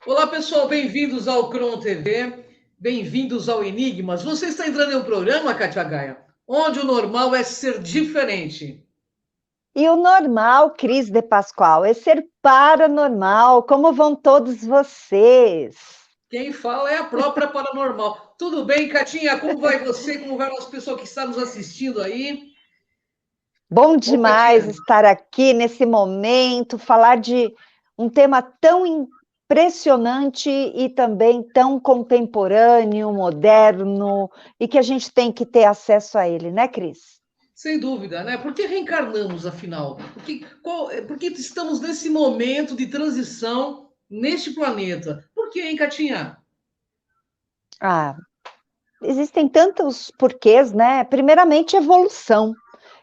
Olá, pessoal, bem-vindos ao Cron TV, bem-vindos ao Enigmas. Você está entrando em um programa, Katia Gaia, onde o normal é ser diferente. E o normal, Cris de Pascoal, é ser paranormal. Como vão todos vocês? Quem fala é a própria Paranormal. Tudo bem, Catinha? Como vai você? Como vai as pessoas que estão nos assistindo aí? Bom Ô, Catinha, demais estar aqui nesse momento, falar de um tema tão impressionante e também tão contemporâneo, moderno, e que a gente tem que ter acesso a ele, né, Cris? sem dúvida, né? Por que reencarnamos, afinal? Por que estamos nesse momento de transição neste planeta? Por que, hein, Catinha? Ah, existem tantos porquês, né? Primeiramente, evolução.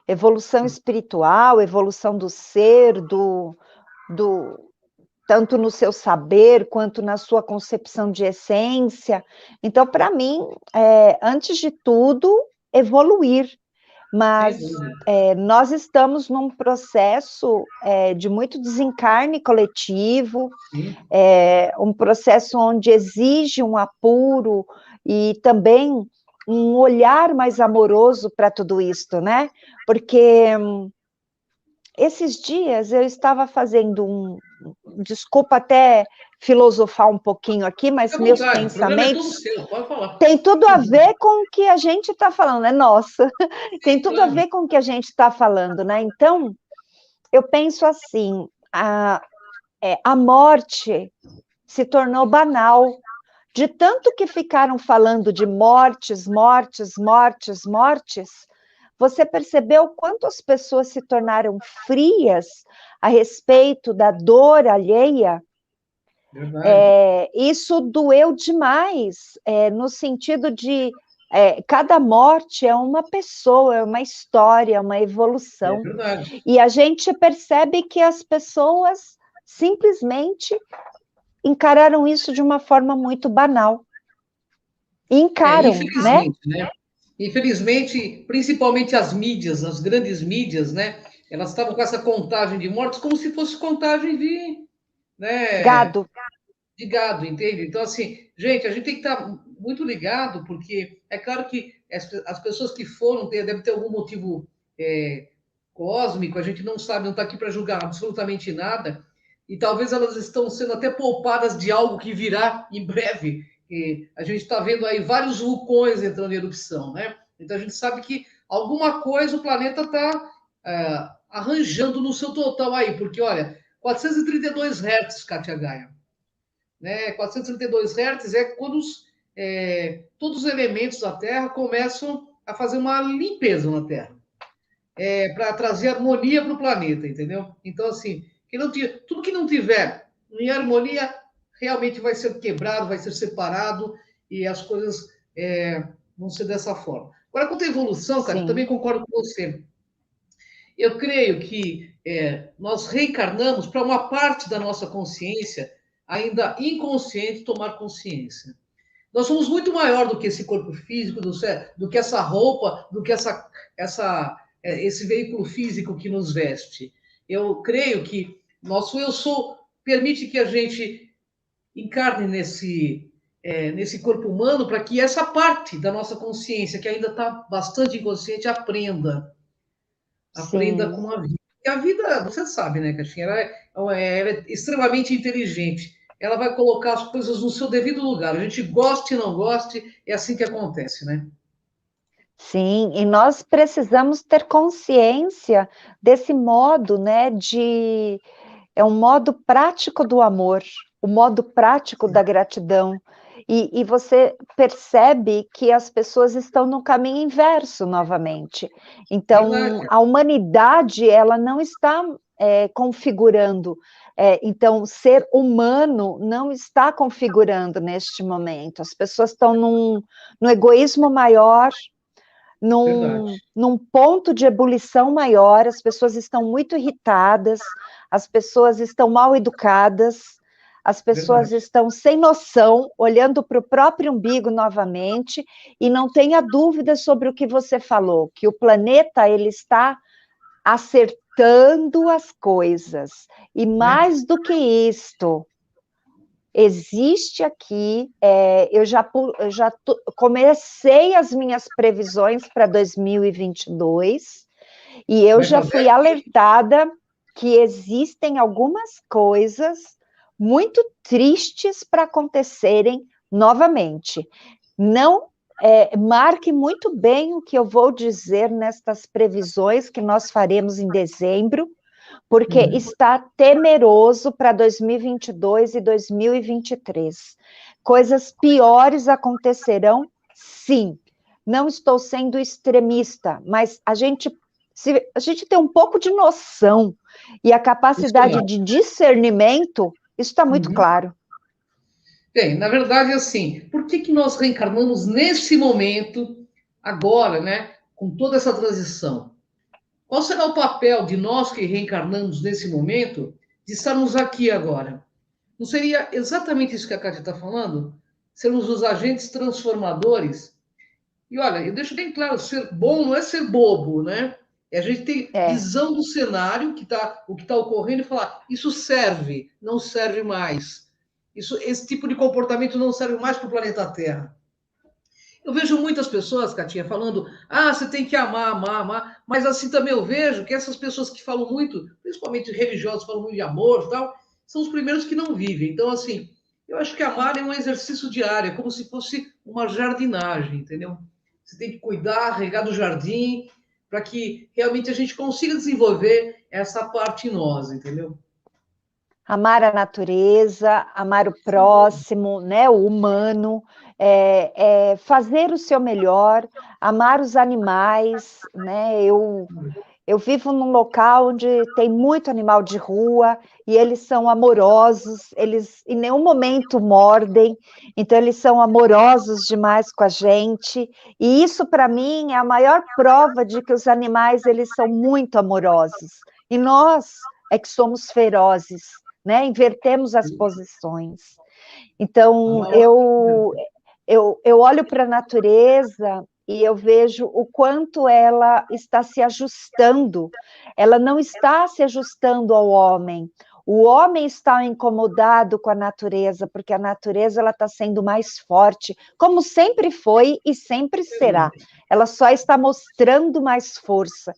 Evolução espiritual, evolução do ser, do tanto no seu saber quanto na sua concepção de essência. Então, para mim, antes de tudo, evoluir. Sem Mas dúvida. nós estamos num processo de muito desencarne coletivo, Sim. um processo onde exige um apuro e também um olhar mais amoroso para tudo isto, né? Porque esses dias eu estava fazendo desculpa até filosofar um pouquinho aqui, Fique mas à meus vontade, o programa é todo pensamentos seu, pode falar. têm tudo a ver com o que a gente está falando, é nossa, tem Sim, tudo a claro. ver com o que a gente está falando, né? Então, eu penso assim, a morte se tornou banal, de tanto que ficaram falando de mortes, mortes, mortes, mortes, você percebeu quanto as pessoas se tornaram frias a respeito da dor alheia? Verdade. Isso doeu demais, no sentido de cada morte é uma pessoa, é uma história, é uma É evolução. verdade. E a gente percebe que as pessoas simplesmente encararam isso de uma forma muito banal. E encaram, né? Infelizmente, né? Infelizmente, principalmente as mídias, as grandes mídias, né? Elas estavam com essa contagem de mortos como se fosse contagem né, Gado. de gado, entende? Então, assim, gente, a gente tem que estar muito ligado, porque é claro que as pessoas que foram devem ter algum motivo é, cósmico, a gente não sabe, não está aqui para julgar absolutamente nada, e talvez elas estão sendo até poupadas de algo que virá em breve. E a gente está vendo aí vários vulcões entrando em erupção, né? Então a gente sabe que alguma coisa o planeta está arranjando no seu total aí, porque olha, 432 Hz, Katia Gaia, né? 432 Hz é quando todos os elementos da Terra começam a fazer uma limpeza na Terra, para trazer harmonia para o planeta, entendeu? Então, assim, tudo que não tiver em harmonia realmente vai ser quebrado, vai ser separado e as coisas vão ser dessa forma. Agora, quanto à evolução, cara, eu também Sim. concordo com você. Eu creio que nós reencarnamos para uma parte da nossa consciência ainda inconsciente tomar consciência. Nós somos muito maior do que esse corpo físico, do que essa roupa, do que esse veículo físico que nos veste. Eu creio que nosso eu sou permite que a gente encarne nesse corpo humano para que essa parte da nossa consciência, que ainda está bastante inconsciente, aprenda Sim. com a vida. E a vida, você sabe, né, Caixinha, ela é extremamente inteligente. Ela vai colocar as coisas no seu devido lugar. A gente goste e não goste, é assim que acontece, né? Sim, e nós precisamos ter consciência desse modo, né, é um modo prático do amor, o modo prático da gratidão. E você percebe que as pessoas estão no caminho inverso novamente. Então, Verdade. a humanidade, ela não está configurando. Então, ser humano não está configurando neste momento. As pessoas estão num egoísmo maior, Verdade. num ponto de ebulição maior, as pessoas estão muito irritadas, as pessoas estão mal educadas, as pessoas Verdade. estão sem noção, olhando para o próprio umbigo novamente, e não tenha dúvida sobre o que você falou, que o planeta ele está acertando as coisas. E Né? mais do que isto, existe aqui, eu já comecei as minhas previsões para 2022, e eu já fui alertada que existem algumas coisas muito tristes para acontecerem novamente. Não marque muito bem o que eu vou dizer nestas previsões que nós faremos em dezembro, porque está temeroso para 2022 e 2023. Coisas piores acontecerão, sim. Não estou sendo extremista, mas se a gente tem um pouco de noção e a capacidade de discernimento, isso está muito claro. Bem, na verdade, assim, por que nós reencarnamos nesse momento, agora, né, com toda essa transição? Qual será o papel de nós que reencarnamos nesse momento de estarmos aqui agora? Não seria exatamente isso que a Kátia está falando? Sermos os agentes transformadores? E olha, eu deixo bem claro, ser bom não é ser bobo, né? É a gente ter visão do cenário, o que está ocorrendo e falar, isso serve, não serve mais. Esse tipo de comportamento não serve mais para o planeta Terra. Eu vejo muitas pessoas, Catinha, falando, você tem que amar, amar, amar, mas assim também eu vejo que essas pessoas que falam muito, principalmente religiosos, falam muito de amor e tal, são os primeiros que não vivem. Então, assim, eu acho que amar é um exercício diário, é como se fosse uma jardinagem, entendeu? Você tem que cuidar, regar do jardim, para que realmente a gente consiga desenvolver essa parte em nós, entendeu? Amar a natureza, amar o próximo, né, o humano, fazer o seu melhor, amar os animais, né? Eu vivo num local onde tem muito animal de rua e eles são amorosos, eles em nenhum momento mordem, então eles são amorosos demais com a gente, e isso para mim é a maior prova de que os animais eles são muito amorosos, e nós é que somos ferozes, né? Invertemos as posições. Então, eu olho para a natureza e eu vejo o quanto ela está se ajustando. Ela não está se ajustando ao homem. O homem está incomodado com a natureza, porque a natureza ela está sendo mais forte, como sempre foi e sempre será. Ela só está mostrando mais força.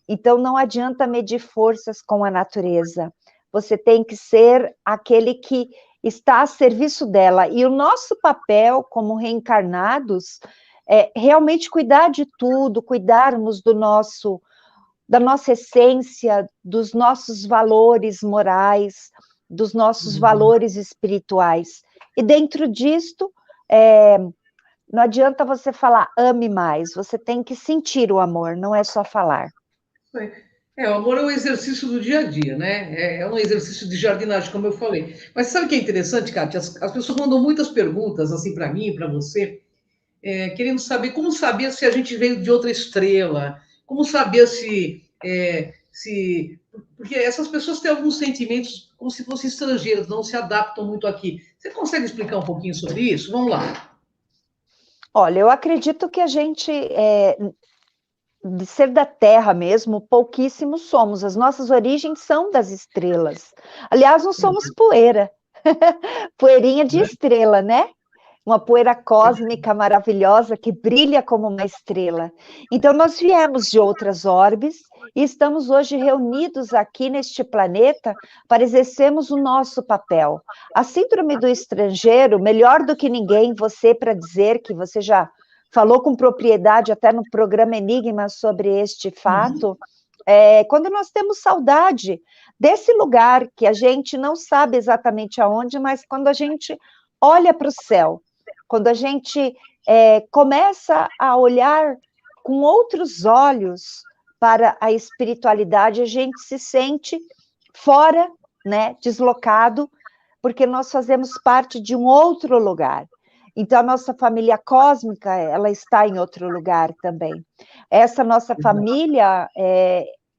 Então, não adianta medir forças com a natureza. Você tem que ser aquele que está a serviço dela. E o nosso papel como reencarnados é realmente cuidar de tudo, cuidarmos da nossa essência, dos nossos valores morais, dos nossos valores espirituais. E dentro disto, não adianta você falar ame mais, você tem que sentir o amor, não é só falar. O amor é um exercício do dia a dia, né? É um exercício de jardinagem, como eu falei. Mas sabe o que é interessante, Kátia? As pessoas mandam muitas perguntas, assim, para mim, para você, querendo saber como saber se a gente veio de outra estrela, como saber se. Porque essas pessoas têm alguns sentimentos como se fossem estrangeiros, não se adaptam muito aqui. Você consegue explicar um pouquinho sobre isso? Vamos lá. Olha, eu acredito que a gente de ser da Terra mesmo, pouquíssimos somos. As nossas origens são das estrelas. Aliás, nós somos poeira. Poeirinha de estrela, né? Uma poeira cósmica maravilhosa que brilha como uma estrela. Então, nós viemos de outras orbes e estamos hoje reunidos aqui neste planeta para exercermos o nosso papel. A síndrome do estrangeiro, melhor do que ninguém, você para dizer que você já falou com propriedade até no programa Enigma sobre este fato, quando nós temos saudade desse lugar que a gente não sabe exatamente aonde, mas quando a gente olha para o céu, quando a gente começa a olhar com outros olhos para a espiritualidade, a gente se sente fora, né, deslocado, porque nós fazemos parte de um outro lugar. Então, a nossa família cósmica, ela está em outro lugar também. Essa nossa família,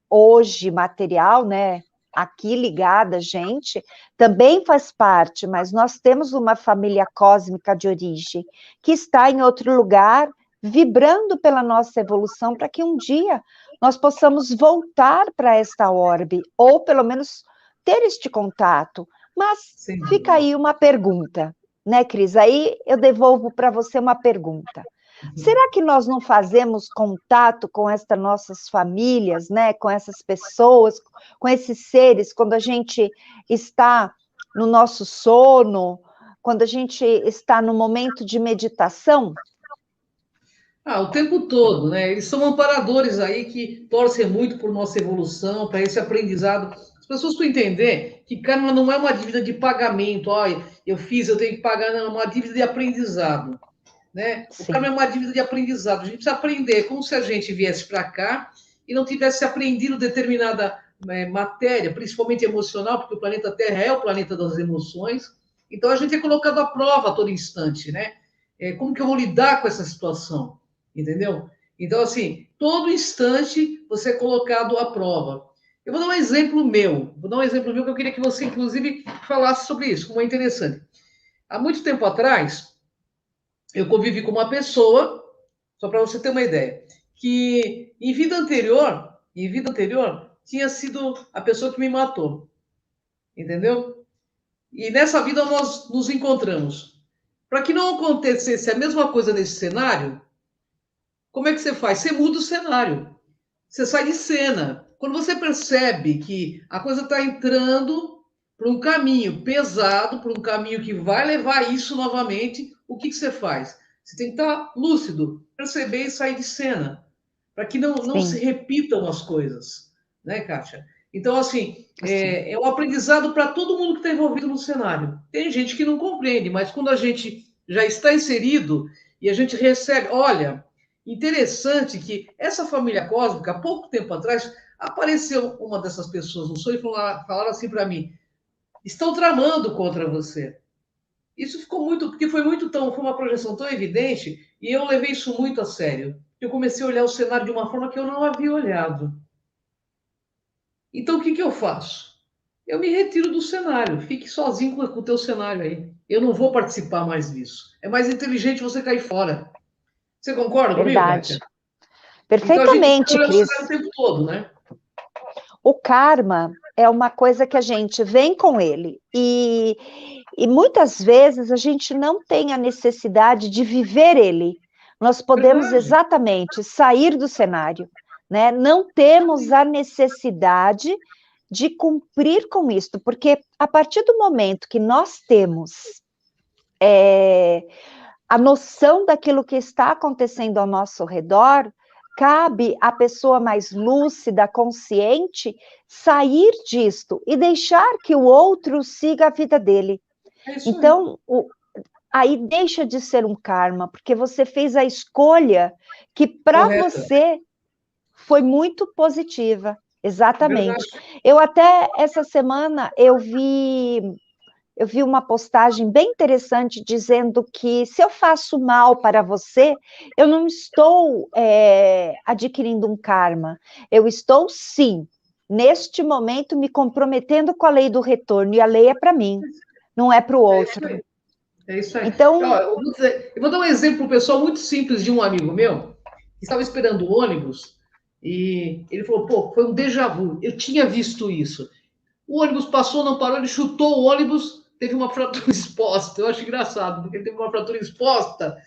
hoje, material, né, aqui ligada a gente, também faz parte, mas nós temos uma família cósmica de origem, que está em outro lugar, vibrando pela nossa evolução, para que um dia nós possamos voltar para esta orbe, ou pelo menos ter este contato, Mas Sem fica dúvida. aí uma pergunta, né, Cris? Aí eu devolvo para você uma pergunta. Será que nós não fazemos contato com estas nossas famílias, né, com essas pessoas, com esses seres, quando a gente está no nosso sono, quando a gente está no momento de meditação? O tempo todo, né? Eles são amparadores aí que torcem muito por nossa evolução, para esse aprendizado. As pessoas precisam entender que karma não é uma dívida de pagamento, ó, eu fiz, eu tenho que pagar, não, é uma dívida de aprendizado, né? O karma Sim, é uma dívida de aprendizado. A gente precisa aprender, como se a gente viesse para cá e não tivesse aprendido determinada matéria, principalmente emocional, porque o planeta Terra é o planeta das emoções. Então a gente é colocado à prova a todo instante, né? Como que eu vou lidar com essa situação? Entendeu? Então, assim, todo instante você é colocado à prova. Eu vou dar um exemplo meu. Vou dar um exemplo meu que eu queria que você, inclusive, falasse sobre isso, como é interessante. Há muito tempo atrás, eu convivi com uma pessoa, só para você ter uma ideia, que em vida anterior, tinha sido a pessoa que me matou. Entendeu? E nessa vida nós nos encontramos. Para que não acontecesse a mesma coisa nesse cenário, como é que você faz? Você muda o cenário. Você sai de cena. Quando você percebe que a coisa está entrando para um caminho pesado, para um caminho que vai levar isso novamente, o que, que você faz? Você tem que estar lúcido, perceber e sair de cena, para que não se sim, repitam as coisas, né, Kátia? Então, assim, sim. é um aprendizado para todo mundo que está envolvido no cenário. Tem gente que não compreende, mas quando a gente já está inserido e a gente recebe, olha, interessante que essa família cósmica, há pouco tempo atrás, apareceu uma dessas pessoas no sonho e falaram assim para mim: estão tramando contra você. Isso ficou muito, porque foi uma projeção tão evidente, e eu levei isso muito a sério. Eu comecei a olhar o cenário de uma forma que eu não havia olhado. Então, o que, que eu faço? Eu me retiro do cenário, fique sozinho com o teu cenário aí. Eu não vou participar mais disso. É mais inteligente você cair fora. Você concorda comigo, Verdade. Kátia? Então a gente precisa Perfeitamente, olhar o Cris. cenário o tempo todo, né? O karma é uma coisa que a gente vem com ele e muitas vezes a gente não tem a necessidade de viver ele. Nós podemos Verdade. exatamente sair do cenário, né? Não temos a necessidade de cumprir com isto, porque a partir do momento que nós temos a noção daquilo que está acontecendo ao nosso redor, cabe à pessoa mais lúcida, consciente, sair disto e deixar que o outro siga a vida dele. É isso aí. Então, aí deixa de ser um karma, porque você fez a escolha que para Correta. você foi muito positiva. Exatamente. Verdade. Eu até essa semana eu vi uma postagem bem interessante dizendo que se eu faço mal para você, eu não estou adquirindo um karma. Eu estou, sim, neste momento, me comprometendo com a lei do retorno, e a lei é para mim, não é para o É isso outro. aí. É isso aí. Ó, Então, eu vou dar um exemplo pessoal muito simples de um amigo meu que estava esperando o ônibus e ele falou: pô, foi um déjà vu. Eu tinha visto isso. O ônibus passou, não parou, ele chutou o ônibus, teve uma fratura exposta. Eu acho engraçado, porque ele teve uma fratura exposta.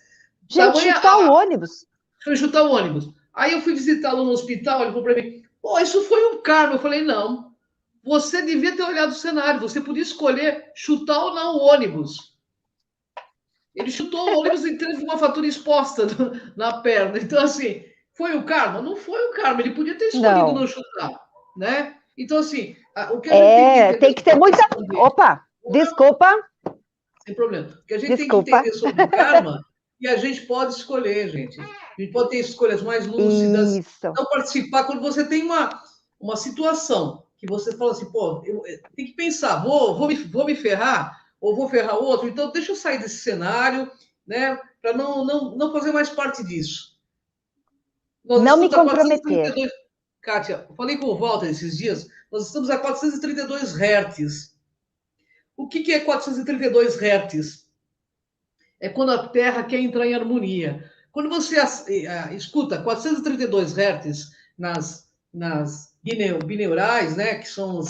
gente, Tamanha chutar o ônibus. foi chutar o ônibus. Aí eu fui visitá-lo no hospital, ele falou para mim: pô, isso foi um karma. Eu falei: não. Você devia ter olhado o cenário, você podia escolher chutar ou não o ônibus. Ele chutou o ônibus e teve uma fratura exposta na perna. Então, assim, foi o karma? Não foi o karma, ele podia ter escolhido Não. não chutar, né? Então, assim, o que a gente tem que entender Tem que ter sobre a muita. questão de. Opa, desculpa, Sem problema. O que a gente tem que desculpa. entender sobre o karma e a gente pode escolher, gente. A gente pode ter escolhas mais lúcidas, Isso. não participar quando você tem uma situação que você fala assim, pô, tem que pensar, vou me ferrar ou vou ferrar o outro, então deixa eu sair desse cenário, né, para não fazer mais parte disso. Nós Não me estamos a comprometer. 432, Kátia, falei com o Walter esses dias, nós estamos a 432 Hz. O que é 432 Hz? É quando a Terra quer entrar em harmonia. Quando você escuta 432 Hz nas bineurais, né, que são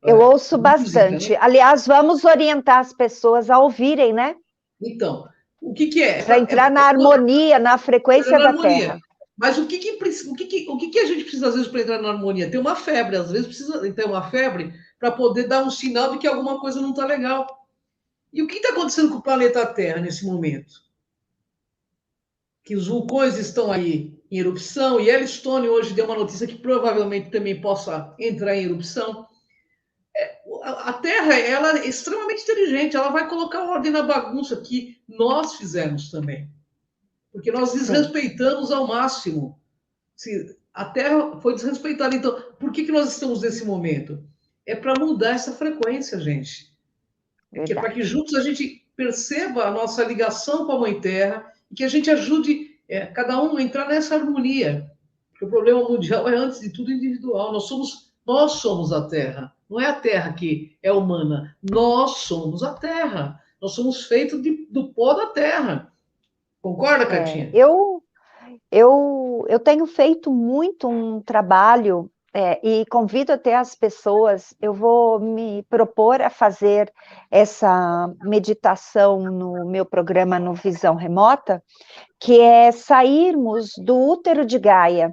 Eu ouço música, bastante. né? Aliás, vamos orientar as pessoas a ouvirem, né? Então, o que que é? Para entrar na harmonia, na Entrar frequência na da harmonia. Terra. Mas o que que a gente precisa, às vezes, para entrar na harmonia? Ter uma febre, às vezes precisa ter uma febre para poder dar um sinal de que alguma coisa não está legal. E o que está acontecendo com o planeta Terra nesse momento? Que os vulcões estão aí em erupção, e Yellowstone hoje deu uma notícia que provavelmente também possa entrar em erupção. A Terra, ela é extremamente inteligente, ela vai colocar ordem na bagunça que nós fizemos também, porque nós Sim, desrespeitamos ao máximo. Se a Terra foi desrespeitada, então por que nós estamos nesse momento? É para mudar essa frequência, gente. É que é para que verdade. juntos a gente perceba a nossa ligação com a Mãe Terra e que a gente ajude cada um a entrar nessa harmonia. Porque o problema mundial é, antes de tudo, individual. Nós somos a Terra. Não é a Terra que é humana. Nós somos a Terra. Nós somos feitos do pó da Terra. Concorda, É, Catinha? eu tenho feito muito um trabalho, e convido até as pessoas, eu vou me propor a fazer essa meditação no meu programa no Visão Remota, que é sairmos do útero de Gaia,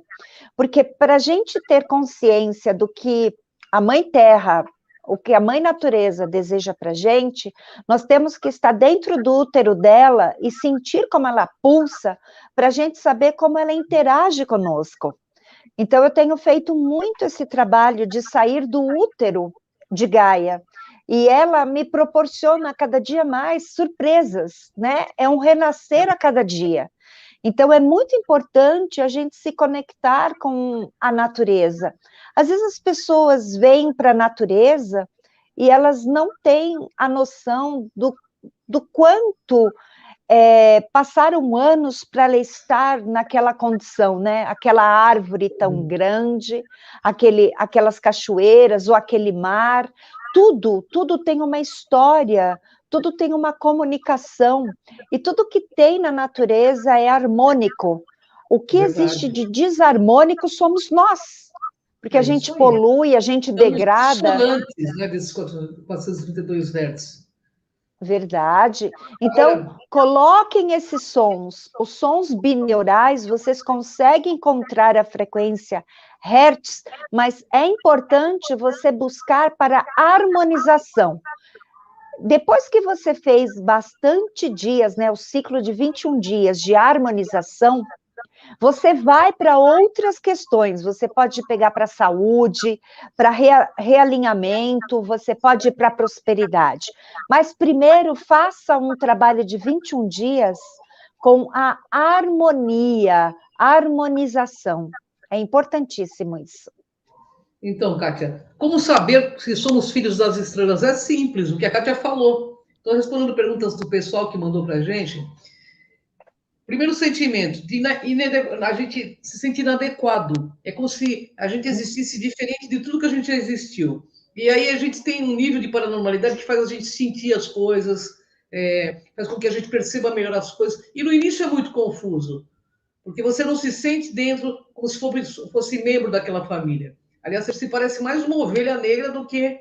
porque para a gente ter consciência do que a Mãe Terra, o que a Mãe Natureza deseja para a gente, nós temos que estar dentro do útero dela e sentir como ela pulsa, para a gente saber como ela interage conosco. Então, eu tenho feito muito esse trabalho de sair do útero de Gaia, e ela me proporciona cada dia mais surpresas, né? É um renascer a cada dia. Então, é muito importante a gente se conectar com a natureza. Às vezes as pessoas vêm para a natureza e elas não têm a noção do quanto passaram anos para ela estar naquela condição, né? Aquela árvore tão grande, aquelas cachoeiras ou aquele mar, tudo tem uma história, tudo tem uma comunicação, e tudo que tem na natureza é harmônico. O que existe Verdade. de desarmônico somos nós, porque a É isso gente aí. polui, a gente Estamos degrada. dissonantes, né, desses 432 Hz. Verdade. Então, Agora, coloquem esses sons. Os sons bineurais, vocês conseguem encontrar a frequência Hertz, mas é importante você buscar para harmonização. Depois que você fez bastante dias, né, o ciclo de 21 dias de harmonização, você vai para outras questões, você pode pegar para a saúde, para realinhamento, você pode ir para a prosperidade. Mas primeiro faça um trabalho de 21 dias com a harmonia, harmonização. É importantíssimo isso. então, Kátia, como saber se somos filhos das estrelas? É simples, o que a Kátia falou. Estou respondendo perguntas do pessoal que mandou para a gente. Primeiro sentimento, a gente se sentir inadequado. É como se a gente existisse diferente de tudo que a gente já existiu. E aí a gente tem um nível de paranormalidade que faz a gente sentir as coisas, faz com que a gente perceba melhor as coisas. E no início é muito confuso, porque você não se sente dentro como se fosse membro daquela família. Aliás, você se parece mais uma ovelha negra do que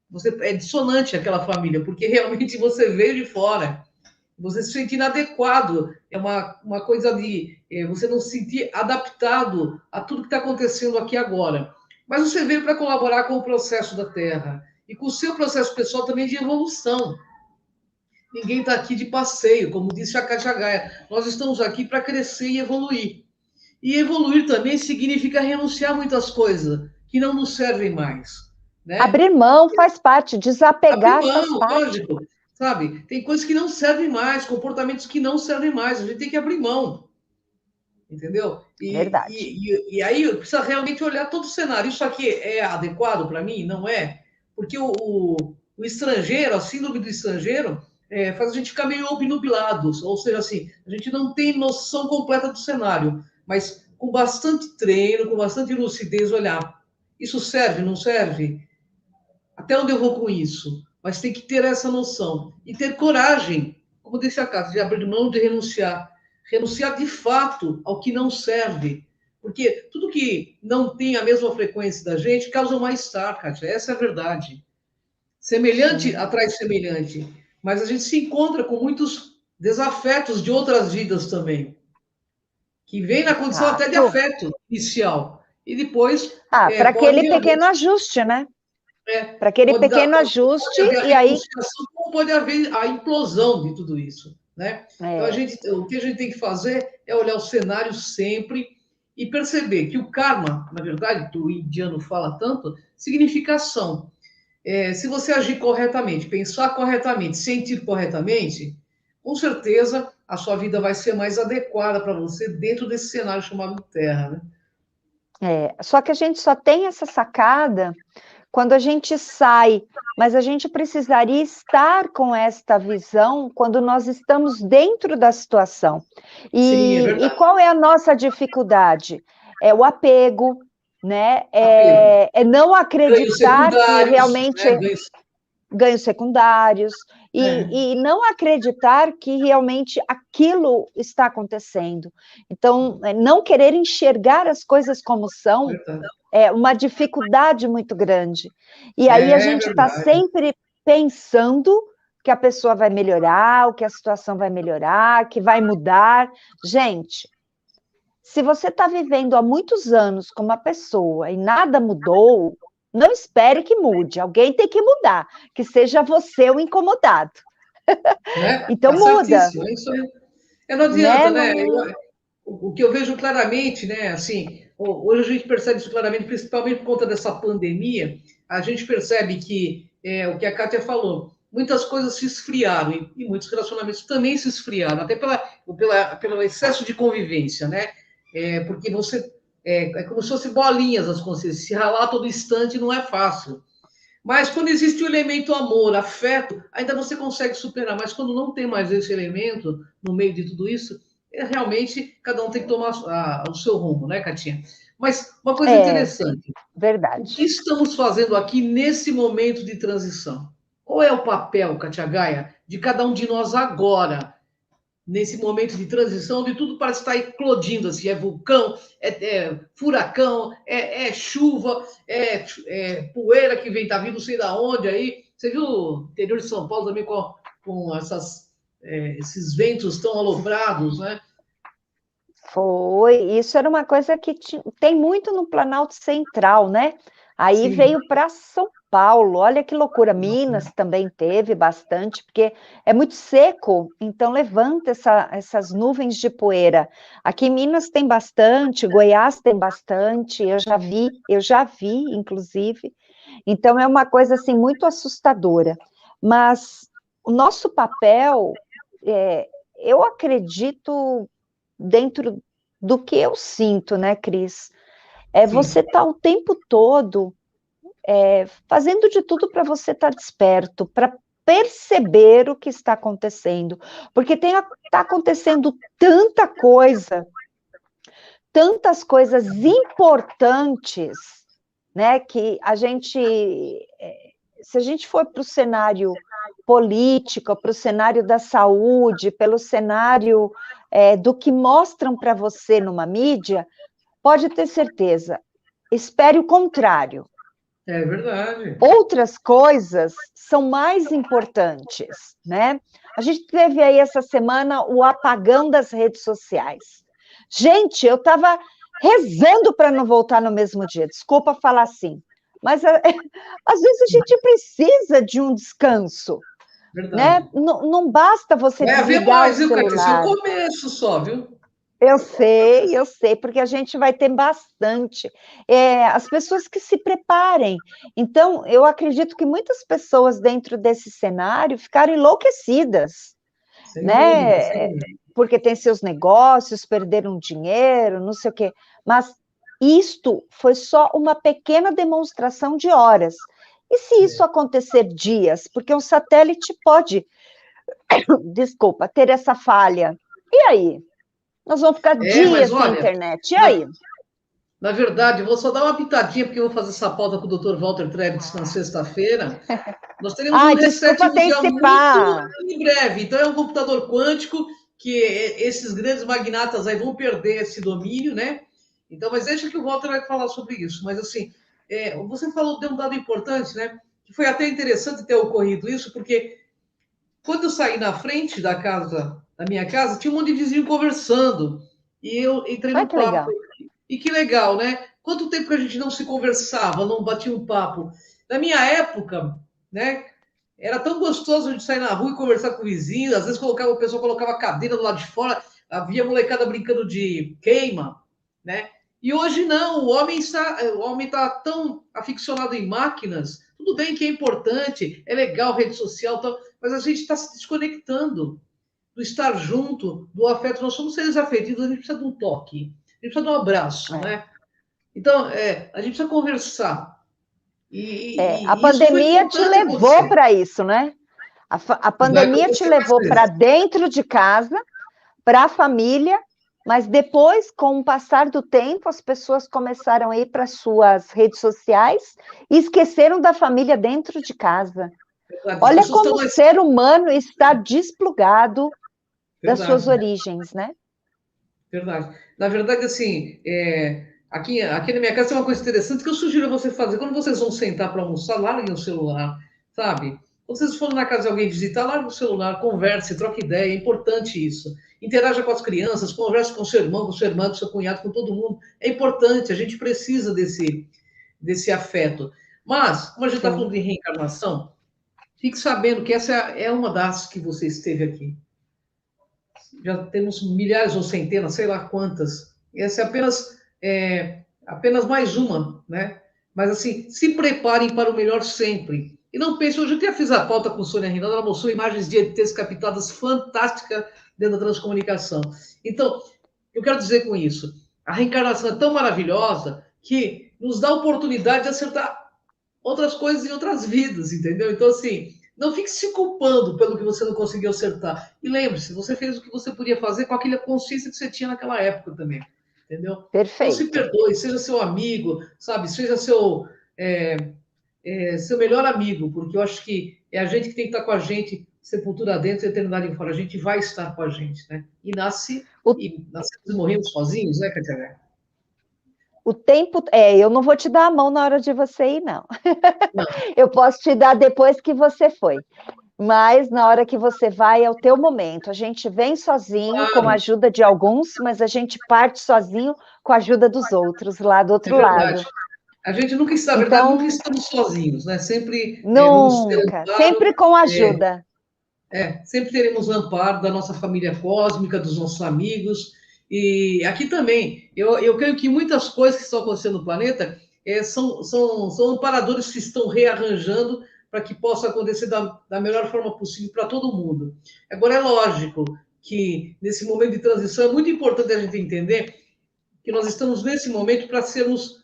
você é dissonante aquela família, porque realmente você veio de fora. Você se sentir inadequado, é uma coisa de você não se sentir adaptado a tudo que está acontecendo aqui agora. Mas você veio para colaborar com o processo da Terra e com o seu processo pessoal também de evolução. Ninguém está aqui de passeio, como disse a Katia Gaia. Nós estamos aqui para crescer e evoluir. E evoluir também significa renunciar a muitas coisas que não nos servem mais, né? Abrir mão faz parte, Abrir desapegar faz mão, parte. lógico, sabe? Tem coisas que não servem mais, comportamentos que não servem mais. A gente tem que abrir mão, entendeu? Verdade. E aí precisa realmente olhar todo o cenário. Isso aqui é adequado para mim? Não é? Porque o estrangeiro, a síndrome do estrangeiro, faz a gente ficar meio obnubilado. Ou seja, assim, a gente não tem noção completa do cenário, mas com bastante treino, com bastante lucidez, olhar. Isso serve, não serve? Até onde eu vou com isso? Mas tem que ter essa noção e ter coragem, como disse a Cássio, de abrir mão de renunciar. Renunciar de fato ao que não serve. Porque tudo que não tem a mesma frequência da gente causa um mal-estar, Kátia. Essa é a verdade. Semelhante Sim. atrai semelhante. Mas a gente se encontra com muitos desafetos de outras vidas também, que vem na condição até de Exato. afeto inicial. E depois Para aquele pode haver, pequeno ajuste, né? é, Para aquele pequeno pode ajuste, haver a e aí. reconciliação, como pode haver a implosão de tudo isso. Né? Então, É, o que a gente tem que fazer é olhar o cenário sempre e perceber que o karma, na verdade, que o indiano fala tanto, significa ação. Se você agir corretamente, pensar corretamente, sentir corretamente, com certeza a sua vida vai ser mais adequada para você dentro desse cenário chamado Terra. Né? só que a gente só tem essa sacada quando a gente sai, mas a gente precisaria estar com esta visão quando nós estamos dentro da situação. Sim, é E verdade. qual é a nossa dificuldade? É o apego, né? Apego. É não Ganhos acreditar que secundários, realmente né? ganhos secundários, É, e não acreditar que realmente aquilo está acontecendo. Então, não querer enxergar as coisas como são verdade. é uma dificuldade muito grande. E aí a É gente está verdade. sempre pensando que a pessoa vai melhorar, ou que a situação vai melhorar, que vai mudar. Gente, se você está vivendo há muitos anos com uma pessoa e nada mudou, não espere que mude. Alguém tem que mudar, que seja você o incomodado. Né? Então Tá muda, certíssimo. É isso aí. Não né? adianta, né? Não, O que eu vejo claramente, né? Assim, hoje a gente percebe isso claramente, principalmente por conta dessa pandemia, a gente percebe que o que a Kátia falou, muitas coisas se esfriaram e muitos relacionamentos também se esfriaram, até pelo excesso de convivência, né? Porque você é como se fossem bolinhas as consciências, se ralar todo instante não é fácil. Mas quando existe o elemento amor, afeto, ainda você consegue superar. Mas quando não tem mais esse elemento no meio de tudo isso, realmente cada um tem que tomar o seu rumo, né, Catinha? Mas uma coisa é interessante: o que verdade. estamos fazendo aqui nesse momento de transição? Qual é o papel, Katia Gaia, de cada um de nós agora? Nesse momento de transição, onde tudo parece estar eclodindo, assim, é vulcão, é furacão, é chuva, poeira que vem, tá vindo não sei da onde aí. Você viu o interior de São Paulo também com esses ventos tão aloprados, né? Foi, isso era uma coisa que tem muito no Planalto Central, né? Aí Sim. veio para São Paulo, olha que loucura. Minas também teve bastante, porque é muito seco, então levanta essas nuvens de poeira. Aqui em Minas tem bastante, Goiás tem bastante, eu já vi, inclusive. Então é uma coisa assim muito assustadora. Mas o nosso papel, eu acredito dentro do que eu sinto, né, Cris? Você Sim. tá o tempo todo fazendo de tudo para você estar desperto, para perceber o que está acontecendo, porque está acontecendo tantas coisas importantes, né, que a gente, se a gente for para o cenário político, para o cenário da saúde, pelo cenário do que mostram para você numa mídia, pode ter certeza, espere o contrário. É verdade. Outras coisas são mais importantes, né? A gente teve aí essa semana o apagão das redes sociais. Gente, eu estava rezando para não voltar no mesmo dia, desculpa falar assim, mas às vezes a gente precisa de um descanso, né? Verdade. Não, não basta você Vai haver desligar o mais, viu, Cátia? Esse é o celular. começo só, viu? Eu sei, porque a gente vai ter bastante. As pessoas que se preparem. Então, eu acredito que muitas pessoas dentro desse cenário ficaram enlouquecidas, Sem dúvida, sem né? dúvida. Porque tem seus negócios, perderam dinheiro, não sei o quê. Mas isto foi só uma pequena demonstração de horas. E se isso acontecer dias? Porque um satélite pode, desculpa, ter essa falha. E aí? Nós vamos ficar Mas dias sem olha, internet. E na, aí? na verdade, eu vou só dar uma pitadinha, porque eu vou fazer essa pauta com o Dr. Walter Trebitz na sexta-feira. Nós teremos um Ai, reset desculpa mundial muito antecipar. em breve. Então, é um computador quântico que esses grandes magnatas aí vão perder esse domínio, né? Então, mas deixa que o Walter vai falar sobre isso. Mas, assim, você falou de um dado importante, né? Que foi até interessante ter ocorrido isso, porque quando eu saí na frente da minha casa, tinha um monte de vizinho conversando. E eu entrei Olha no que papo. legal. E que legal, né? Quanto tempo que a gente não se conversava, não batia um papo. Na minha época, né? Era tão gostoso a gente sair na rua e conversar com o vizinho. Às vezes o pessoal colocava a cadeira do lado de fora, havia molecada brincando de queima, né? E hoje não, o homem está tão aficionado em máquinas. Tudo bem que é importante, é legal rede social, mas a gente está se desconectando do estar junto, do afeto. Nós somos seres afetivos, a gente precisa de um toque, a gente precisa de um abraço, É. né? Então, a gente precisa conversar. A E isso foi pandemia te importante levou acontecer. para isso, né? A E vai pandemia te acontecer mais levou para vezes. dentro de casa, para a família, mas depois, com o passar do tempo, as pessoas começaram a ir para suas redes sociais e esqueceram da família dentro de casa. Verdade. As Olha pessoas estão como o mais. ser humano está desplugado das suas Verdade, origens, né? verdade. Na verdade, assim, aqui na minha casa tem uma coisa interessante que eu sugiro a você fazer. Quando vocês vão sentar para almoçar, larguem o celular, sabe? Quando vocês forem na casa de alguém visitar, largue o celular, converse, troque ideia, é importante isso. Interaja com as crianças, converse com seu irmão, com sua irmã, com seu cunhado, com todo mundo. É importante, a gente precisa desse afeto. Mas, como a gente está Sim. falando de reencarnação, fique sabendo que essa é uma das que você esteve aqui. Já temos milhares ou centenas, sei lá quantas. Essa apenas mais uma, né? Mas assim, se preparem para o melhor sempre. E não pense, hoje eu até fiz a pauta com Sônia Rinaldo, ela mostrou imagens de ETs captadas fantásticas dentro da transcomunicação. Então, eu quero dizer com isso, a reencarnação é tão maravilhosa que nos dá a oportunidade de acertar outras coisas em outras vidas, entendeu? Então, assim, não fique se culpando pelo que você não conseguiu acertar. E lembre-se, você fez o que você podia fazer com aquela consciência que você tinha naquela época também, entendeu? Então, se Perfeito. perdoe, seja seu amigo, sabe? Seja seu melhor amigo, porque eu acho que é a gente que tem que estar com a gente, sepultura dentro e eternidade fora. A gente vai estar com a gente, né? O, Nascemos e morremos sozinhos, né, Catarina? o tempo. Eu não vou te dar a mão na hora de você ir, não. Não, Eu posso te dar depois que você foi. Mas na hora que você vai é o teu momento. A gente vem sozinho com a claro, ajuda de alguns, mas a gente parte sozinho com a ajuda dos outros lá do é outro verdade. lado. A gente nunca, na verdade, nunca Então, estamos sozinhos, né? Sempre vamos ter nunca, amparo, sempre com ajuda. sempre teremos amparo da nossa família cósmica, dos nossos amigos. E aqui também, eu creio que muitas coisas que estão acontecendo no planeta são amparadores que estão rearranjando para que possa acontecer da melhor forma possível para todo mundo. Agora, é lógico que nesse momento de transição é muito importante a gente entender que nós estamos nesse momento para sermos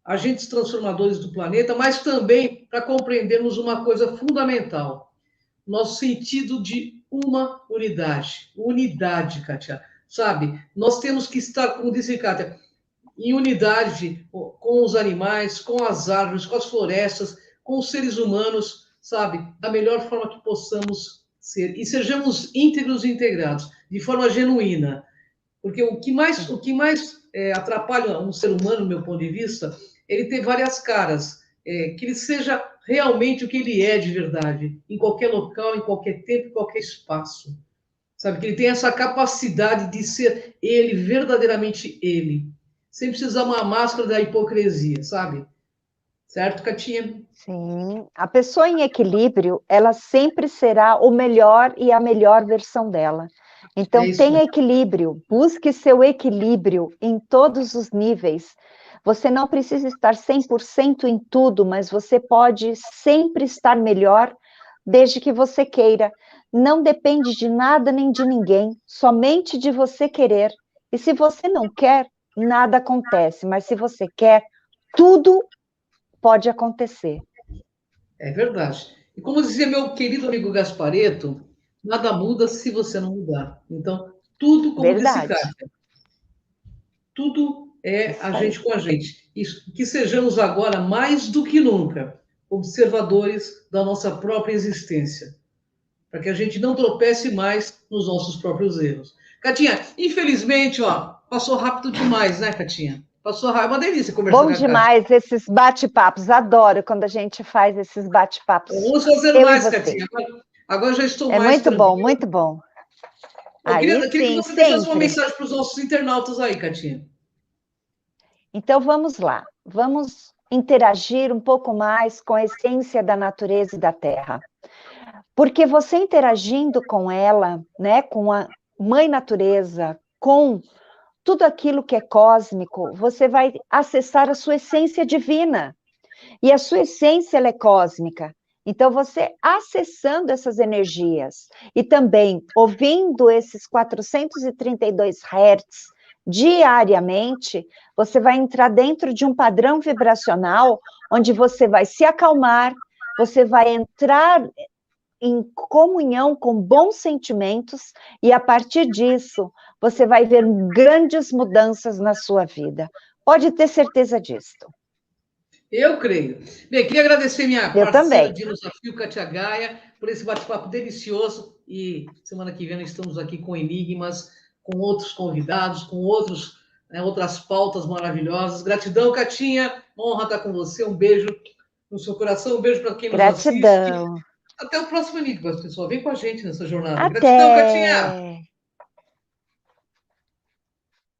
agentes transformadores do planeta, mas também para compreendermos uma coisa fundamental: nosso sentido de uma unidade. Unidade, Kátia. Sabe? Nós temos que estar, como disse Kátia, em unidade com os animais, com as árvores, com as florestas, com os seres humanos, sabe? Da melhor forma que possamos ser. E sejamos íntegros e integrados, de forma genuína. Porque o que mais atrapalha um ser humano, do meu ponto de vista, ele ter várias caras, que ele seja realmente o que ele é de verdade, em qualquer local, em qualquer tempo, em qualquer espaço. Sabe? Que ele tem essa capacidade de ser ele, verdadeiramente ele, sem precisar uma máscara da hipocrisia, sabe? Certo, Catinha? Sim, a pessoa em equilíbrio, ela sempre será o melhor e a melhor versão dela. É Então, isso tenha aí. equilíbrio, busque seu equilíbrio em todos os níveis. Você não precisa estar 100% em tudo, mas você pode sempre estar melhor, desde que você queira. Não depende de nada nem de ninguém, somente de você querer. E se você não quer, nada acontece, mas se você quer, tudo pode acontecer. É verdade. E como dizia meu querido amigo Gaspareto, nada muda se você não mudar. Então, tudo, como disse Verdade. Cátia, tudo é a Isso aí. gente com a gente. Isso, que sejamos agora, mais do que nunca, observadores da nossa própria existência, para que a gente não tropece mais nos nossos próprios erros. Catinha, infelizmente, ó, Passou rápido demais, né, Catinha? Passou rápido. É uma delícia conversar Bom com a Cátia. demais esses bate-papos, adoro quando a gente faz esses bate-papos, Vamos fazer eu e mais, você. Catinha. Agora já estou É mais muito bom, tranquila. muito bom. Eu Aí queria que sim, você deixasse uma sempre. mensagem para os nossos internautas aí, Catinha. Então vamos lá, vamos interagir um pouco mais com a essência da natureza e da Terra. Porque você interagindo com ela, né, com a mãe natureza, com tudo aquilo que é cósmico, você vai acessar a sua essência divina. E a sua essência ela é cósmica. Então, você acessando essas energias e também ouvindo esses 432 Hz diariamente, você vai entrar dentro de um padrão vibracional onde você vai se acalmar, você vai entrar em comunhão com bons sentimentos e a partir disso você vai ver grandes mudanças na sua vida. Pode ter certeza disso. Eu creio. Bem, queria agradecer minha Eu parceira também. de desafio, Katia Gaia, por esse bate-papo delicioso. E semana que vem estamos aqui com enigmas, com outros convidados, com outros, né, outras pautas maravilhosas. Gratidão, Catinha. Honra estar com você. Um beijo no seu coração, um beijo para quem nos assiste. Gratidão. Até o próximo enigma, pessoal. Vem com a gente nessa jornada. Gratidão, Catinha. Até.